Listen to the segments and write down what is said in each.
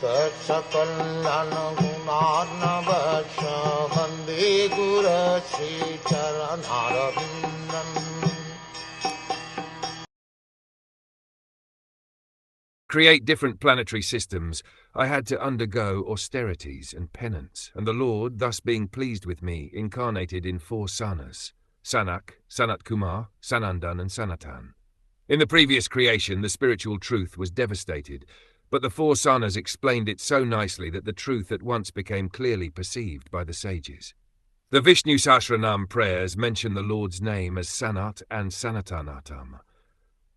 Sakal Gunarnavasha Vande Guru Sri Charanaravindan. Create different planetary systems, I had to undergo austerities and penance, and the Lord, thus being pleased with me, incarnated in 4 sanas: Sanak, Sanat Kumar, Sanandan, and Sanatan. In the previous creation, the spiritual truth was devastated, but the 4 sanas explained it so nicely that the truth at once became clearly perceived by the sages. The Vishnu Sahasranam prayers mention the Lord's name as Sanat and Sanatanatam.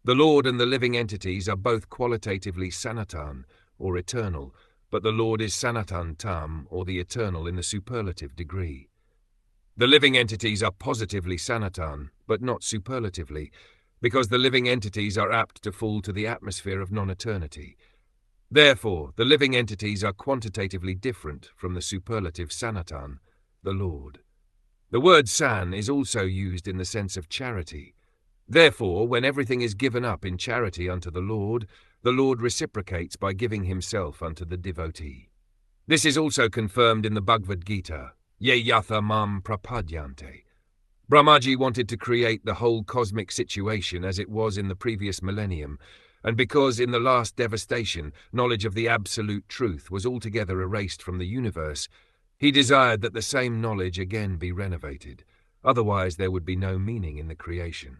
The Lord and the living entities are both qualitatively Sanatan, or eternal, but the Lord is Sanatan Tam, or the eternal in the superlative degree. The living entities are positively Sanatan, but not superlatively, because the living entities are apt to fall to the atmosphere of non-eternity. Therefore, the living entities are quantitatively different from the superlative Sanatan, the Lord. The word San is also used in the sense of charity. Therefore, when everything is given up in charity unto the Lord reciprocates by giving himself unto the devotee. This is also confirmed in the Bhagavad Gita, Ye yatha mam prapadyante. Brahmaji wanted to create the whole cosmic situation as it was in the previous millennium, and because in the last devastation knowledge of the absolute truth was altogether erased from the universe, he desired that the same knowledge again be renovated, otherwise there would be no meaning in the creation.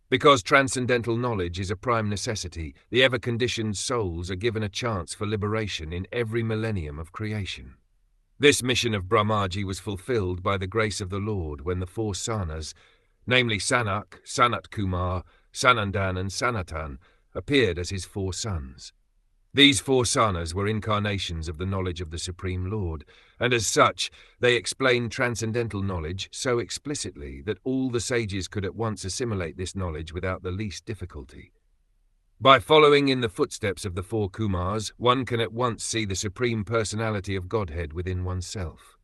Because transcendental knowledge is a prime necessity, the ever-conditioned souls are given a chance for liberation in every millennium of creation. This mission of Brahmaji was fulfilled by the grace of the Lord when the 4 sanas, namely Sanak, Sanat Kumar, Sanandan and Sanatan, appeared as his 4 sons. These 4 sanas were incarnations of the knowledge of the Supreme Lord, and as such, they explained transcendental knowledge so explicitly that all the sages could at once assimilate this knowledge without the least difficulty. By following in the footsteps of the 4 Kumars, one can at once see the Supreme Personality of Godhead within oneself.